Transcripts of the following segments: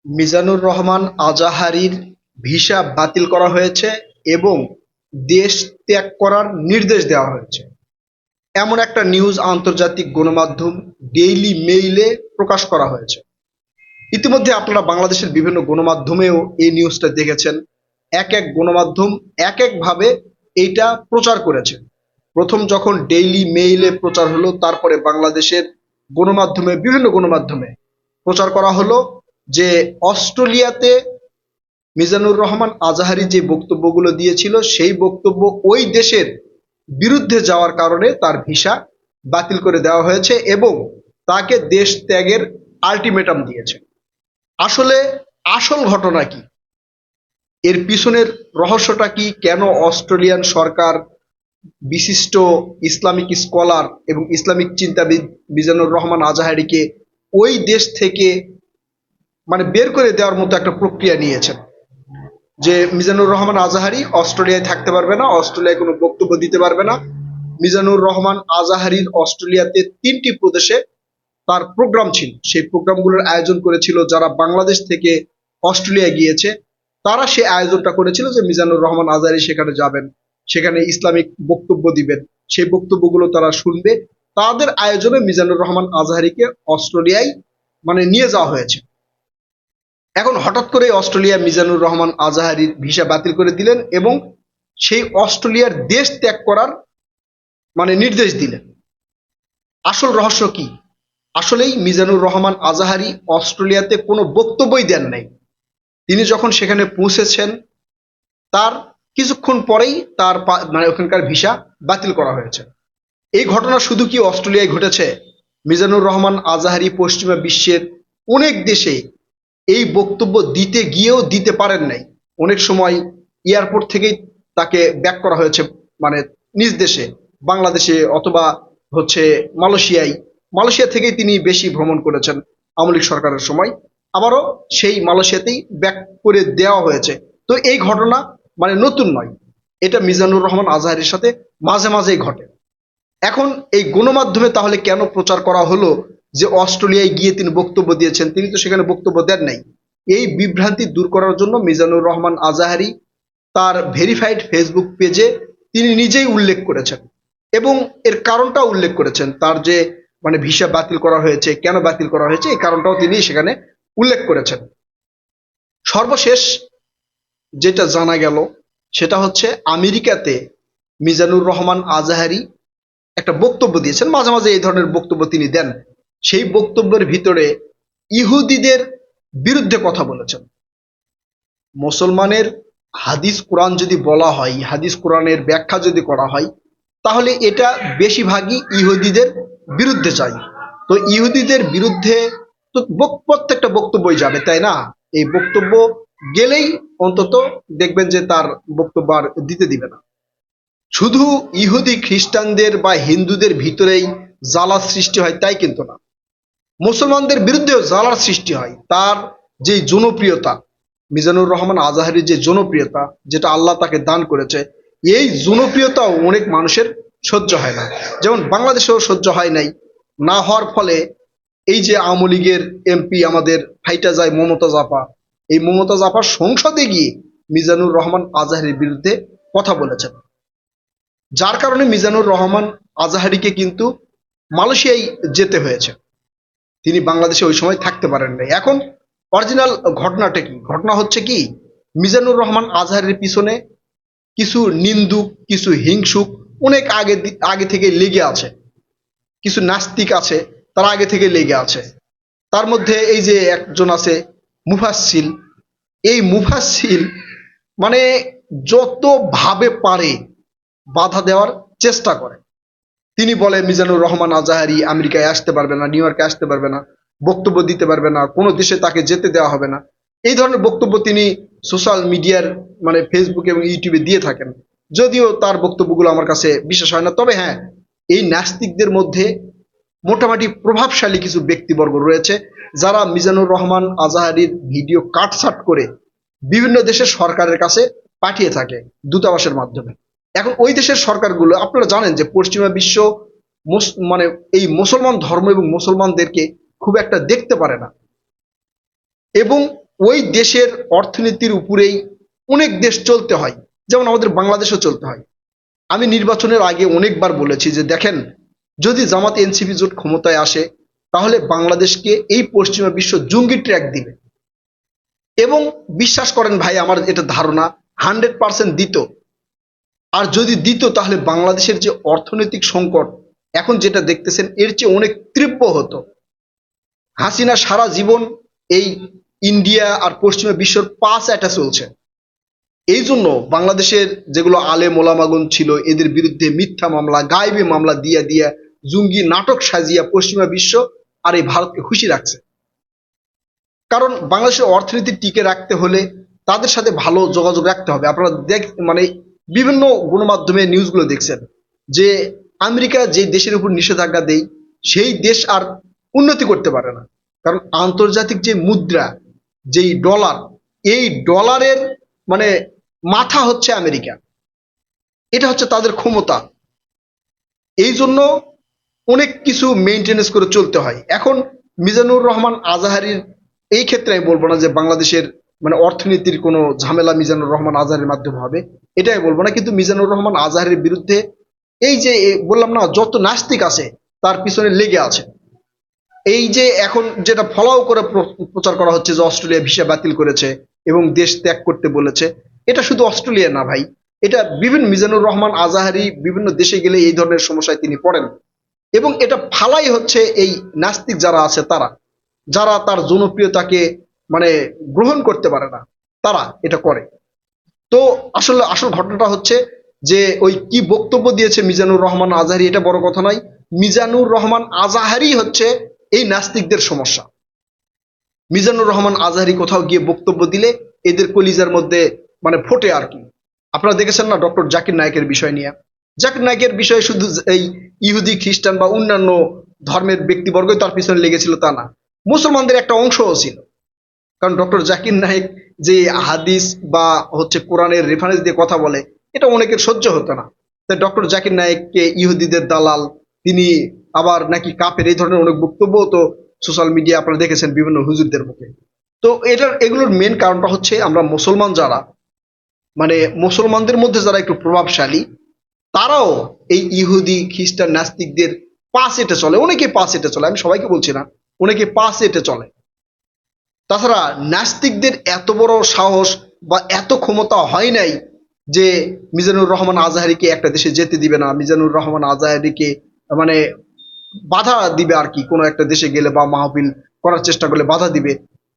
Mizanur Rahman আজাহারীর visa বাতিল করা হয়েছে এবং দেশ ত্যাগ করার নির্দেশ দেওয়া হয়েছে, এমন একটা নিউজ আন্তর্জাতিক গণমাধ্যম ডেইলি মেইলে প্রকাশ করা হয়েছে। ইতিমধ্যে আপনারা বাংলাদেশের বিভিন্ন গণমাধ্যমেও এই নিউজটা দেখেছেন। এক এক গণমাধ্যম এক একভাবে এইটা প্রচার করেছে। প্রথম যখন ডেইলি মেইলে প্রচার হলো, তারপরে বাংলাদেশের গণমাধ্যমে, বিভিন্ন গণমাধ্যমে প্রচার করা হলো যে অস্ট্রেলিয়াতে মিজানুর রহমান আজাহারি যে বক্তব্যগুলো দিয়েছিল, সেই বক্তব্য ওই দেশের বিরুদ্ধে যাওয়ার কারণে তার ভিসা বাতিল করে দেওয়া হয়েছে এবং তাকে দেশ ত্যাগের আলটিমেটাম দিয়েছে। আসলে আসল ঘটনা কি, এর পিছনের রহস্যটা কি, কেন অস্ট্রেলিয়ান সরকার বিশিষ্ট ইসলামিক স্কলার এবং ইসলামিক চিন্তাবিদ মিজানুর রহমান আজাহারিকে ওই দেশ থেকে বের করে দেওয়ার মতো একটা প্রক্রিয়া নিয়েছেন, যে মিজানুর রহমান আজাহারি অস্ট্রেলিয়ায় থাকতে পারবে না, অস্ট্রেলিয়ায় কোনো বক্তব্য দিতে পারবে না। মিজানুর রহমান আজাহারির অস্ট্রেলিয়াতে 3টি প্রদেশে তার প্রোগ্রাম ছিল, সেই প্রোগ্রামগুলোর আয়োজন করেছিল যারা বাংলাদেশ থেকে অস্ট্রেলিয়া গিয়েছে, তারা সেই আয়োজনটা করেছিল যে মিজানুর রহমান আজাহারি সেখানে যাবেন, সেখানে ইসলামিক বক্তব্য দিবেন, সেই বক্তব্যগুলো তারা শুনবে। তাদের আয়োজনে মিজানুর রহমান আজাহারিকে অস্ট্রেলিয়ায় নিয়ে যাওয়া হয়েছে। এখন হঠাৎ করে অস্ট্রেলিয়া মিজানুর রহমান আজাহারির ভিসা বাতিল করে দিলেন এবং সেই অস্ট্রেলিয়ার দেশ ত্যাগ করার নির্দেশ দিলেন। আসল রহস্য কি? আসলেই মিজানুর রহমান আজাহারি অস্ট্রেলিয়াতে কোনো বক্তব্যই দেন নাই। তিনি যখন সেখানে পৌঁছেছেন, তার কিছুক্ষণ পরেই তার ওখানকার ভিসা বাতিল করা হয়েছে। এই ঘটনা শুধু কি অস্ট্রেলিয়ায় ঘটেছে? মিজানুর রহমান আজাহারি পশ্চিমা বিশ্বের অনেক দেশে এই বক্তব্য দিতে গিয়েও দিতে পারেন নাই। অনেক সময় এয়ারপোর্ট থেকেই তাকে ব্যাক করা হয়েছে, নিজ দেশে, বাংলাদেশে অথবা মালয়েশিয়া থেকেই তিনি বেশি ভ্রমণ করেছেন আওয়ামী লীগ সরকারের সময়, আবারও সেই মালয়েশিয়াতেই ব্যাক করে দেওয়া হয়েছে। তো এই ঘটনা নতুন নয়, এটা মিজানুর রহমান আজাহারির সাথে মাঝে মাঝেই ঘটে। এখন এই গণমাধ্যমে তাহলে কেন প্রচার করা হলো যে অস্ট্রেলিয়ায় গিয়ে তিনি বক্তব্য দিয়েছেন? তিনি তো সেখানে বক্তব্য দেন নাই। এই বিভ্রান্তি দূর করার জন্য মিজানুর রহমান আজাহারি তার ভেরিফাইড ফেসবুক পেজে তিনি নিজেই উল্লেখ করেছেন এবং এর কারণটাও উল্লেখ করেছেন। তার যে ভিসা বাতিল করা হয়েছে, কেন বাতিল করা হয়েছে, এই কারণটাও তিনি সেখানে উল্লেখ করেছেন। সর্বশেষ যেটা জানা গেল সেটা হচ্ছে আমেরিকাতে মিজানুর রহমান আজাহারি একটা বক্তব্য দিয়েছেন, মাঝে মাঝে এই ধরনের বক্তব্য তিনি দেন। সেই বক্তব্যের ভিতরে ইহুদিদের বিরুদ্ধে কথা বলেছেন। মুসলমানের হাদিস কোরআন যদি বলা হয়, হাদিস কোরআনের ব্যাখ্যা যদি করা হয়, তাহলে এটা বেশিরভাগই ইহুদিদের বিরুদ্ধে যায়। তো ইহুদিদের বিরুদ্ধে তো প্রত্যেকটা বক্তব্যই যাবে, তাই না? এই বক্তব্য গেলেই অন্তত দেখবেন যে তার বক্তব্য আর দিতে দিবে না। শুধু ইহুদি খ্রিস্টানদের বা হিন্দুদের ভিতরেই জ্বালার সৃষ্টি হয় তাই কিন্তু না, মুসলমানদের বিরুদ্ধেও জ্বালার সৃষ্টি হয়। তার যে জনপ্রিয়তা, মিজানুর রহমান আজাহারির যে জনপ্রিয়তা, যেটা আল্লাহ তাকে দান করেছে, এই জনপ্রিয়তাও অনেক মানুষের সহ্য হয় না। যেমন বাংলাদেশেও সহ্য হয় নাই, না হওয়ার ফলে এই যে আওয়ামী লীগের এমপি আমাদের ফাইটা যায় মমতাজ আপা, এই মমতাজ আপা সংসদে গিয়ে মিজানুর রহমান আজাহারির বিরুদ্ধে কথা বলেছেন, যার কারণে মিজানুর রহমান আজাহারিকে কিন্তু মালয়েশিয়ায় যেতে হয়েছে। তিনি বাংলাদেশে ওই সময় থাকতে পারেন নাই। এখন অরিজিনাল ঘটনাটা কি? ঘটনা হচ্ছে কি, মিজানুর রহমান আজহারের পিছনে কিছু নিন্দুক, কিছু হিংসুক অনেক আগে থেকে লেগে আছে, কিছু নাস্তিক আছে, তারা আগে থেকে লেগে আছে। তার মধ্যে এই যে একজন আছে মুফাসসিল, এই মুফাসসিল যত ভাবে পারে বাধা দেওয়ার চেষ্টা করে। তিনি বলে মিজানুর রহমান আজাহারি আমেরিকায় আসতে পারবে না, নিউ ইয়র্কে আসতে পারবে না, বক্তব্য দিতে পারবে না, কোনো দেশে তাকে যেতে দেওয়া হবে না। এই ধরনের বক্তব্য তিনি সোশ্যাল মিডিয়ার ফেসবুক এবং ইউটিউবে দিয়ে থাকেন। যদিও তার বক্তব্যগুলো আমার কাছে বিশ্বাস হয় না, তবে হ্যাঁ, এই নাস্তিকদের মধ্যে মোটামুটি প্রভাবশালী কিছু ব্যক্তিবর্গ রয়েছে যারা মিজানুর রহমান আজাহারির ভিডিও কাটছাট করে বিভিন্ন দেশের সরকারের কাছে পাঠিয়ে থাকে দূতাবাসের মাধ্যমে। এখন ওই দেশের সরকারগুলো, আপনারা জানেন যে পশ্চিমা বিশ্ব এই মুসলমান ধর্ম এবং মুসলমানদেরকে খুব একটা দেখতে পারে না, এবং ওই দেশের অর্থনীতির উপরেই অনেক দেশ চলতে হয়, যেমন আমাদের বাংলাদেশও চলতে হয়। আমি নির্বাচনের আগে অনেকবার বলেছি যে দেখেন, যদি জামাত এনসিপি জোট ক্ষমতায় আসে তাহলে বাংলাদেশকে এই পশ্চিমা বিশ্ব জঙ্গি ট্র্যাক দিবে। এবং বিশ্বাস করেন ভাই, আমার এটা ধারণা 100% দিত। আর যদি দিত তাহলে বাংলাদেশের যে অর্থনৈতিক সংকট এখন যেটা দেখতেছেন এর চেয়ে অনেক তীব্র হতো। হাসিনা সারা জীবন এই ইন্ডিয়া আর পশ্চিমা বিশ্বর পাশ এটা চলছে। এই জন্য বাংলাদেশের যেগুলো আলেম ওলামাগণ ছিল এদের বিরুদ্ধে মিথ্যা মামলা গায়েবী মামলা দিয়া দিয়া জঙ্গি নাটক সাজিয়া পশ্চিমা বিশ্ব আর এই ভারতকে খুশি রাখছে। কারণ বাংলাদেশের অর্থনীতি টিকে রাখতে হলে তাদের সাথে ভালো যোগাযোগ রাখতে হবে। আপনারা মানে বিভিন্ন গণমাধ্যমে নিউজগুলো দেখছেন যে আমেরিকা যে দেশের উপর নিষেধাজ্ঞা দেয় সেই দেশ আর উন্নতি করতে পারে না। কারণ আন্তর্জাতিক যে মুদ্রা, যেই ডলার, এই ডলারের মানে মাথা হচ্ছে আমেরিকা। এটা হচ্ছে তাদের ক্ষমতা। এই জন্য অনেক কিছু মেনটেনেন্স করে চলতে হয়। এখন মিজানুর রহমান আজাহারির এই ক্ষেত্রে আমি বলবো না যে বাংলাদেশের মানে অর্থনীতির কোনো ঝামেলা মিজানুর রহমান আজাহারের মাধ্যমে হবে, এটাই বলবো না। কিন্তু মিজানুর রহমান আজাহারের বিরুদ্ধে এই যে বললাম না, যত নাস্তিক আছে তার পিছনে লেগে আছে। এই যে এখন যেটা ফলাও করে প্রচার করা হচ্ছে যে অস্ট্রেলিয়া ভিসা বাতিল করেছে এবং দেশ ত্যাগ করতে বলেছে, এটা শুধু অস্ট্রেলিয়া না ভাই, এটা বিভিন্ন মিজানুর রহমান আজাহারি বিভিন্ন দেশে গেলে এই ধরনের সমস্যায় তিনি পড়েন। এবং এটা ফালাই হচ্ছে এই নাস্তিক যারা আছে তারা, যারা তার জনপ্রিয়তাকে মানে গ্রহণ করতে পারে না, তারা এটা করে। তো আসলে আসল ঘটনাটা হচ্ছে যে ওই কি বক্তব্য দিয়েছে মিজানুর রহমান আজাহারি এটা বড় কথা নয়। মিজানুর রহমান আজাহারি হচ্ছে এই নাস্তিকদের সমস্যা। মিজানুর রহমান আজাহারি কোথাও গিয়ে বক্তব্য দিলে এদের কলিজার মধ্যে মানে ফোটে আর কি। আপনারা দেখেছেন না ডক্টর জাকির নায়েকের বিষয় নিয়ে? জাকির নায়েকের বিষয়ে শুধু এই ইহুদি খ্রিস্টান বা অন্যান্য ধর্মের ব্যক্তিবর্গই তার পিছনে লেগেছিল তা না, মুসলমানদের একটা অংশও ছিল। কারণ ডক্টর জাকির নায়েক যে হাদিস বা হচ্ছে কোরআনের রেফারেন্স দিয়ে কথা বলে এটা অনেকের সহ্য হতো না। তাই ডক্টর জাকির নায়েককে ইহুদিদের দালাল, তিনি আবার নাকি কাফের, এই ধরনের অনেক বক্তব্য তো সোশ্যাল মিডিয়া আপনারা দেখেছেন বিভিন্ন হুজুরদের মুখে। তো এগুলোর মেন কারণটা হচ্ছে আমরা মুসলমান যারা মানে মুসলমানদের মধ্যে যারা একটু প্রভাবশালী তারাও এই ইহুদি খ্রিস্টান নাস্তিকদের পাশ হেঁটে চলে। অনেকে পাশ হেঁটে চলে, আমি সবাইকে বলছি না, অনেকে পাশ হেঁটে চলে। তাছাড়া নাস্তিকদের এত বড় সাহস বা এত ক্ষমতা হয় নাই যে মিজানুর রহমান আজাহারিকে একটা দেশে যেতে দিবে না, মিজানুর রহমান আজাহারিকে মানে বাধা দিবে আর কি, কোনো একটা দেশে গেলে বা মাহফিল করার চেষ্টা করলে বাধা দিবে,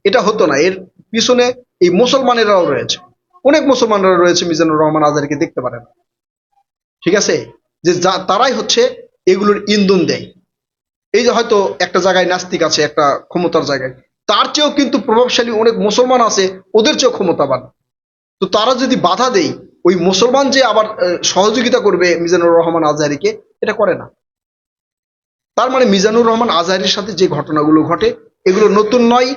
এটা হতো না। এর পিছনে এই মুসলমানেরাও রয়েছে, অনেক মুসলমানরা রয়েছে মিজানুর রহমান আজাহারিকে দেখতে পারে না। ঠিক আছে, যে তারাই হচ্ছে এগুলোর ইন্ধন দেয়। এই যে হয়তো একটা জায়গায় নাস্তিক আছে একটা ক্ষমতার জায়গায়, তার চেয়েও কিন্তু প্রভাবশালী অনেক মুসলমান আছে, ওদের চেয়েও ক্ষমতাবান। তো তারা যদি বাধা দেয়, ওই মুসলমান যে আবার সহযোগিতা করবে মিজানুর রহমান আজহারিকে, এটা করে না। তার মানে মিজানুর রহমান আজহারির সাথে যে ঘটনাগুলো ঘটে এগুলো নতুন নয়।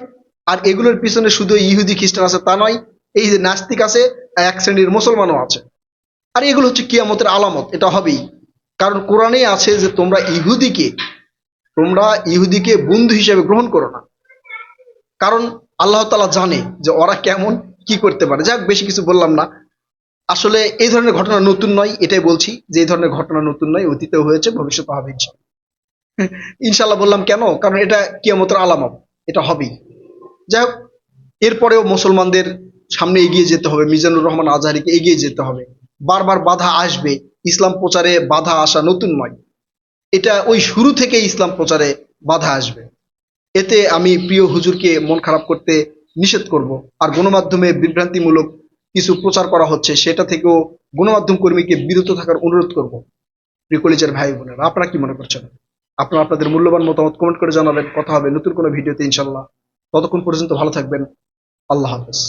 আর এগুলোর পিছনে শুধু ইহুদি খ্রিস্টান আছে তা নয়, এই যে নাস্তিক আছে, এক শ্রেণীর মুসলমানও আছে। আর এগুলো হচ্ছে কিয়ামতের আলামত, এটা হবেই। কারণ কোরআনে আছে যে তোমরা ইহুদিকে বন্ধু হিসেবে গ্রহণ করো না। কারণ আল্লাহ তাআলা জানে যে ওরা কেমন, কি করতে পারে। যাক, বেশি কিছু বললাম না। আসলে এই ধরনের ঘটনা নতুন নয়, এটাই বলছি যে এই ধরনের ঘটনা নতুন নয়, অতীতেও হয়েছে, ভবিষ্যতে হবে ইনশাল্লাহ। ইনশাল্লাহ বললাম কেন? কারণ এটা কিয়ামতের আলামত, এটা হবেই। যাই হোক, এরপরেও মুসলমানদের সামনে এগিয়ে যেতে হবে, মিজানুর রহমান আজহারিকে এগিয়ে যেতে হবে। বারবার বাধা আসবে, ইসলাম প্রচারে বাধা আসা নতুন নয়, এটা ওই শুরু থেকে ইসলাম প্রচারে বাধা আসবে। এতে আমি প্রিয় হুজুরকে মন খারাপ করতে নিষেধ করব। আর গণমাধ্যমে বিভ্রান্তিমূলক কিছু প্রচার করা হচ্ছে সেটা থেকেও গণমাধ্যম কর্মীকে বিরত থাকার অনুরোধ করব। প্রিয় কলিজার ভাই বোনেরা, আপনারা কি মনে করছেন? আপনারা আপনাদের মূল্যবান মতামত কমেন্ট করে জানাবেন। কথা হবে নতুন কোনো ভিডিওতে ইনশাল্লাহ। ততক্ষণ পর্যন্ত ভালো থাকবেন। আল্লাহ হাফেজ।